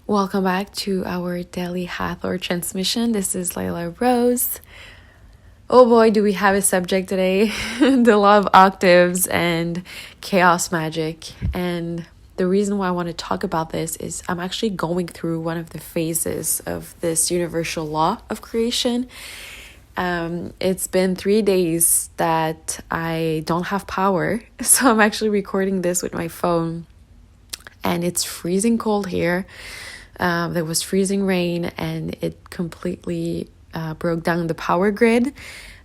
Welcome back to our daily Hathor transmission. This is Layla Rose. Oh boy, do we have a subject today. The law of octaves and chaos magic. And the reason why I want to talk about this is I'm actually going through one of the phases of this universal law of creation. It's been 3 days that I don't have power. So I'm actually recording this with my phone. And it's freezing cold here. There was freezing rain and it completely broke down the power grid.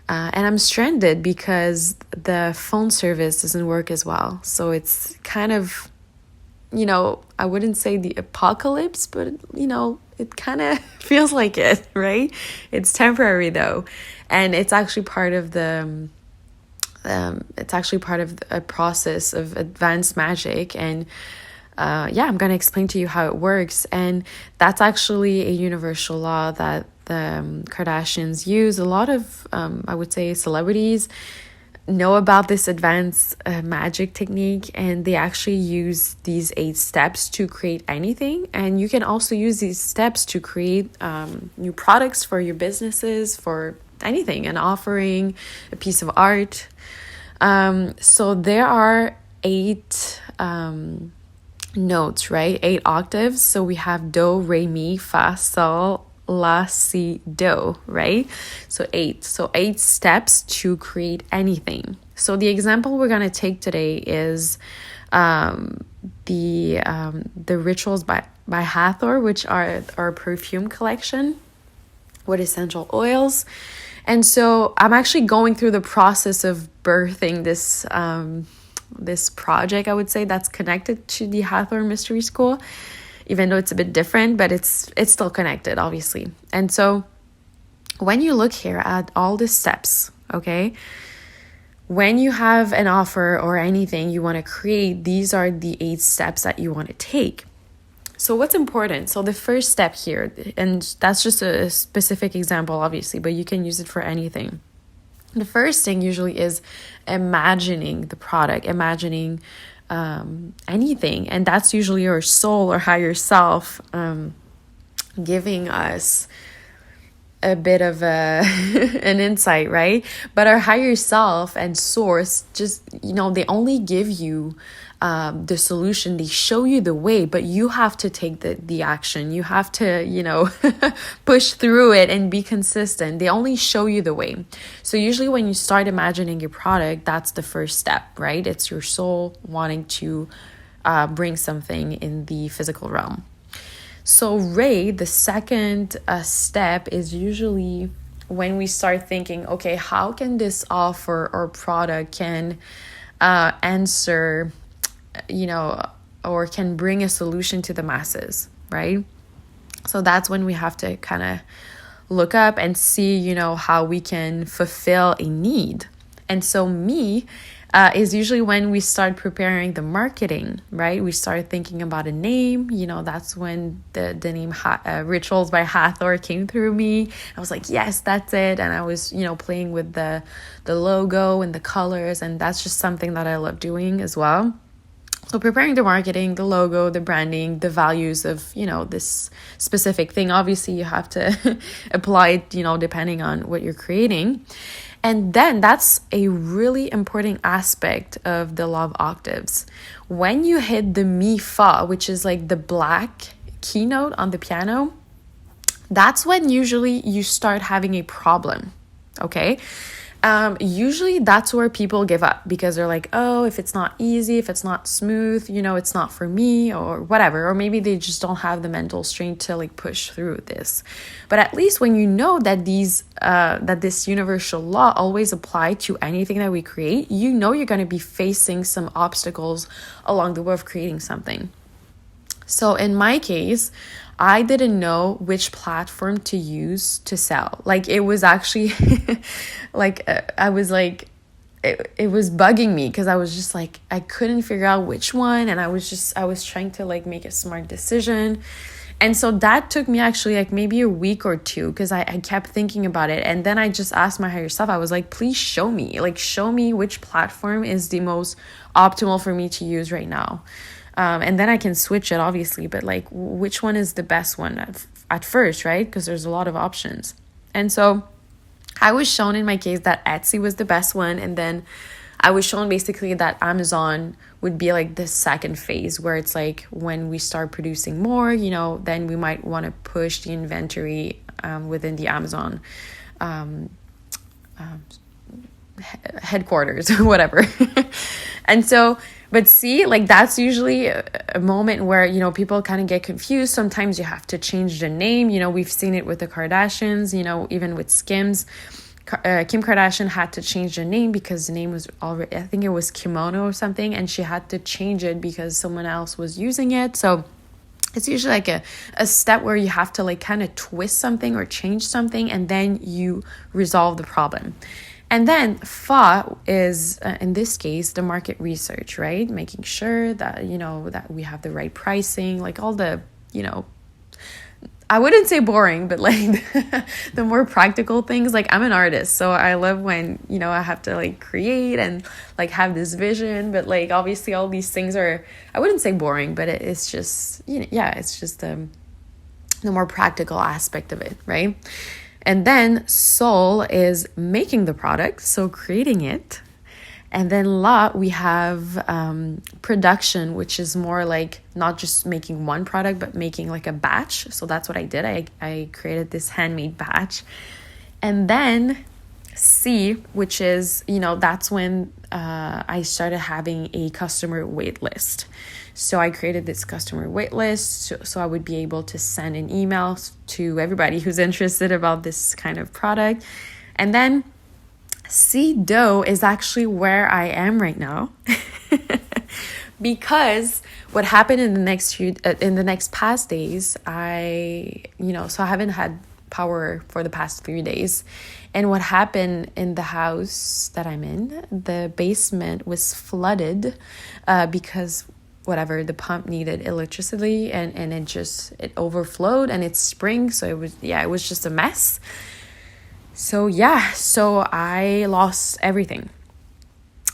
And I'm stranded because the phone service doesn't work as well. So it's kind of, I wouldn't say the apocalypse, but, it kind of feels like it, right? It's temporary though. And it's actually part of a process of advanced magic. And I'm going to explain to you how it works. And that's actually a universal law that the Kardashians use. A lot of, I would say, celebrities know about this advanced magic technique, and they actually use these 8 steps to create anything. And you can also use these steps to create new products for your businesses, for anything, an offering, a piece of art. So there are 8 notes, right? 8 octaves. So we have do, re, mi, fa, sol, la, si, do, right? So 8 steps to create anything. So the example we're going to take today is the rituals by Hathor, which are our perfume collection with essential oils. And so I'm actually going through the process of birthing this project, I would say, that's connected to the Hathor Mystery School, even though it's a bit different, but it's still connected, obviously. And so when you look here at all the steps, okay, when you have an offer or anything you want to create, these are the 8 steps that you want to take. So what's important? So the first step here, and that's just a specific example, obviously, but you can use it for anything. The first thing usually is imagining the product, imagining anything. And that's usually your soul or higher self giving us a bit of an insight, right? But our higher self and source just, they only give you the solution. They show you the way, but you have to take the action. You have to, push through it and be consistent. They only show you the way. So usually when you start imagining your product, that's the first step, right? It's your soul wanting to bring something in the physical realm. So Ray, the second step is usually when we start thinking, okay, how can this offer or product can answer, or can bring a solution to the masses, right? So that's when we have to kind of look up and see, how we can fulfill a need. And so is usually when we start preparing the marketing, right? We start thinking about a name, that's when the name Rituals by Hathor came through me. I was like, yes, that's it. And I was, playing with the logo and the colors, and that's just something that I love doing as well. So preparing the marketing, the logo, the branding, the values of, this specific thing. Obviously, you have to apply it, depending on what you're creating. And then that's a really important aspect of the law of octaves. When you hit the mi fa, which is like the black keynote on the piano, that's when usually you start having a problem, okay? Usually that's where people give up because they're like, oh, if it's not easy, if it's not smooth, it's not for me or whatever. Or maybe they just don't have the mental strength to like push through this. But at least when you know that that this universal law always apply to anything that we create, you're going to be facing some obstacles along the way of creating something. So in my case, I didn't know which platform to use to sell. Like it was actually I was like, it was bugging me because I was just like, I couldn't figure out which one. And I was trying to like make a smart decision. And so that took me actually like maybe a week or 2 because I kept thinking about it. And then I just asked my higher self, I was like, please show me which platform is the most optimal for me to use right now. And then I can switch it, obviously, but like, which one is the best one at first, right? Because there's a lot of options. And so I was shown in my case that Etsy was the best one. And then I was shown basically that Amazon would be like the second phase, where it's like when we start producing more, then we might want to push the inventory within the Amazon headquarters or whatever. And so, but see, like that's usually a moment where, people kind of get confused. Sometimes you have to change the name. We've seen it with the Kardashians, even with Skims. Kim Kardashian had to change the name because the name was already, I think it was Kimono or something, and she had to change it because someone else was using it. So it's usually like a step where you have to like kind of twist something or change something, and then you resolve the problem. And then FA is, in this case, the market research, right? Making sure that, that we have the right pricing, like all the, I wouldn't say boring, but like the more practical things. Like I'm an artist, so I love when, I have to like create and like have this vision. But like obviously all these things are, I wouldn't say boring, but it's just, it's just the more practical aspect of it, right? And then soul is making the product, so creating it. And then la, we have production, which is more like not just making one product, but making like a batch. So that's what I did. I created this handmade batch. And then C, which is, that's when I started having a customer wait list. So I created this customer wait list so I would be able to send an email to everybody who's interested about this kind of product. And then C, dough, is actually where I am right now. Because what happened in the next past days, so I haven't had power for the past 3 days. And what happened in the house that I'm in, the basement was flooded because whatever, the pump needed electricity and it overflowed, and it's spring. So it was just a mess. So I lost everything.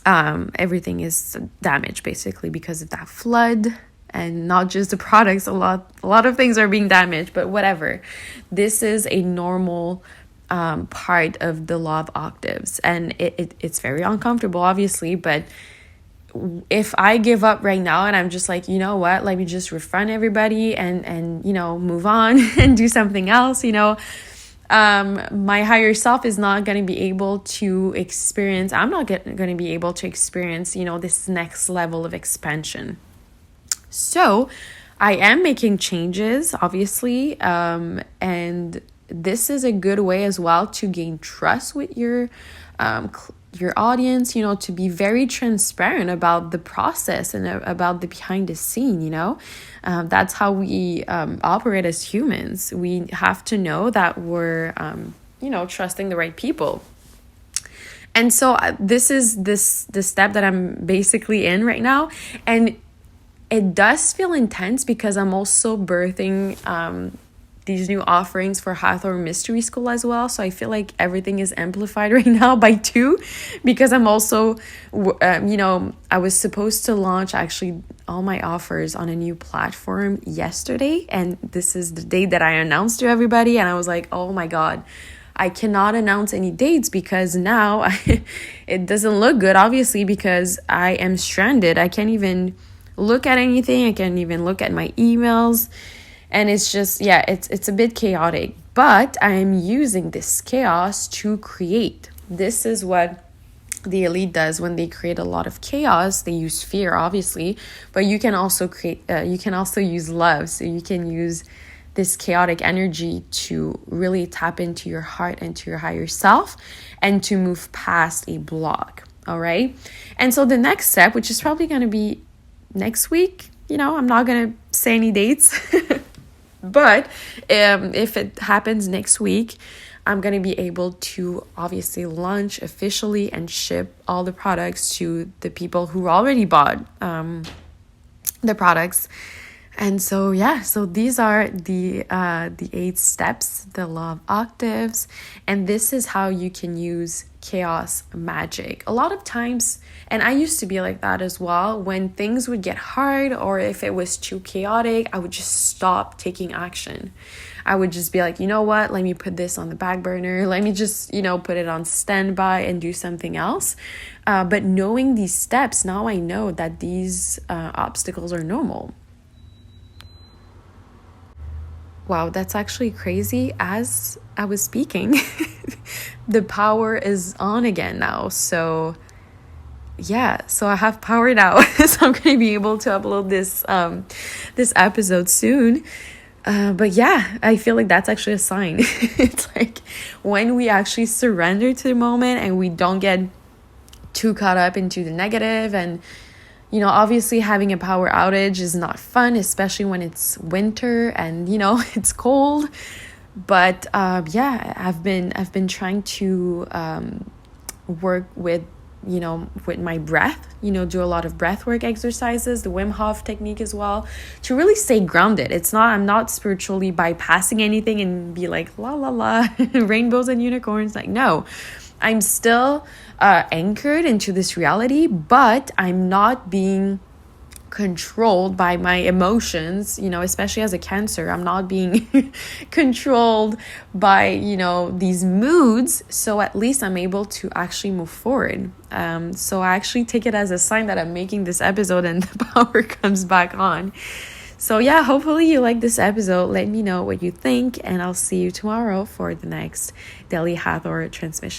Everything is damaged basically because of that flood, and not just the products. A lot of things are being damaged, but whatever. This is a normal part of the law of octaves, and it's very uncomfortable, obviously, but if I give up right now and I'm just like, you know what, let me just refund everybody and move on and do something else, my higher self is not going to be able to experience, I'm not going to be able to experience, this next level of expansion. So I am making changes, obviously, and this is a good way as well to gain trust with your audience, to be very transparent about the process and about the behind the scene, that's how we operate as humans. We have to know that we're, trusting the right people. And so this is the step that I'm basically in right now. And it does feel intense because I'm also birthing these new offerings for Hathor Mystery School as well. So I feel like everything is amplified right now by 2, because I'm also, I was supposed to launch actually all my offers on a new platform yesterday. And this is the date that I announced to everybody. And I was like, oh my God, I cannot announce any dates because now it doesn't look good, obviously, because I am stranded. I can't even look at anything. I can't even look at my emails. And it's just, it's a bit chaotic, but I'm using this chaos to create. This is what the elite does when they create a lot of chaos. They use fear, obviously, but you can also you can also use love. So you can use this chaotic energy to really tap into your heart and to your higher self and to move past a block. All right. And so the next step, which is probably going to be next week, I'm not going to say any dates. But if it happens next week, I'm going to be able to obviously launch officially and ship all the products to the people who already bought the products. And so, so these are the 8 steps, the law of octaves. And this is how you can use chaos magic. A lot of times, and I used to be like that as well, when things would get hard or if it was too chaotic, I would just stop taking action. I would just be like, you know what, let me put this on the back burner. Let me just, put it on standby and do something else. But knowing these steps, now I know that these obstacles are normal. Wow, that's actually crazy. As I was speaking, the power is on again now. So yeah, so I have power now. So I'm going to be able to upload this episode soon. But yeah, I feel like that's actually a sign. It's like when we actually surrender to the moment and we don't get too caught up into the negative. And obviously having a power outage is not fun, especially when it's winter and it's cold. But yeah, I've been trying to work with my breath, do a lot of breath work exercises, the Wim Hof technique as well, to really stay grounded. I'm not spiritually bypassing anything and be like la la la rainbows and unicorns. Like, no, I'm still anchored into this reality, but I'm not being controlled by my emotions, especially as a Cancer. I'm not being controlled by, these moods. So at least I'm able to actually move forward. So I actually take it as a sign that I'm making this episode and the power comes back on. So yeah, hopefully you like this episode. Let me know what you think, and I'll see you tomorrow for the next Daily Hathor transmission.